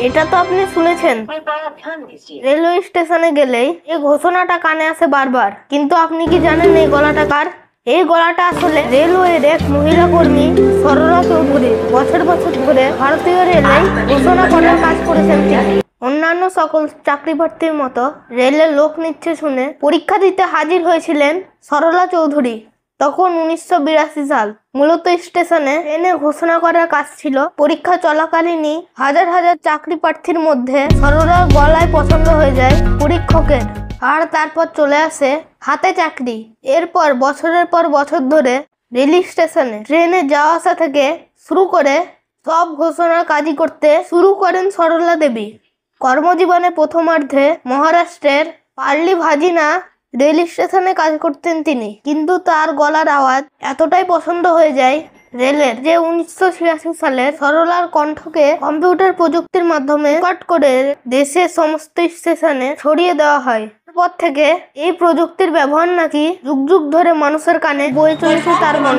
এটা তো আপনি শুনেছেন, রেলওয়ে স্টেশনে গেলেই এই ঘোষণাটা কানে আসে বারবার। কিন্তু আপনি কি জানেন এই গলাটা কার? এই গলাটা আসলে রেলওয়ের এক মহিলা কর্মী সরলা চৌধুরী। বছর বছর ধরে ভারতীয় রেলে ঘোষণা করার কাজ করেছেন তিনি। অন্যান্য সকল চাকরি প্রার্থীর মতো রেলের লোক নিচ্ছে শুনে পরীক্ষা দিতে হাজির হয়েছিলেন সরলা চৌধুরী। তখন 1982 সাল। মূলত স্টেশনে ট্রেনে ঘোষণা করার কাজ ছিল। পরীক্ষা চলাকালীনই হাজার হাজার চাকরি প্রার্থীর মধ্যে সরলার গলায় পছন্দ হয়ে যায় পরীক্ষকের, আর তারপর চলে আসে হাতে চাকরি। এরপর বছরের পর বছর ধরে রেল স্টেশনে ট্রেনে যাওয়া আসা থেকে শুরু করে সব ঘোষণার কাজই করতে শুরু করেন সরলা দেবী। কর্মজীবনে প্রথমার্ধে মহারাষ্ট্রের পার্লি ভাজিনা রেল স্টেশনে কাজ করতেন তিনি। কিন্তু তার গলার আওয়াজ এতটাই পছন্দ হয়ে যায় রেলের যে 1986 সালে সরলার কণ্ঠকে কম্পিউটার প্রযুক্তির মাধ্যমে রেকর্ড করে দেশের সমস্ত স্টেশনে ছড়িয়ে দেওয়া হয়। তারপর থেকে এই প্রযুক্তির ব্যবহার নাকি যুগ যুগ ধরে মানুষের কানে বয়ে চলেছে তার মন।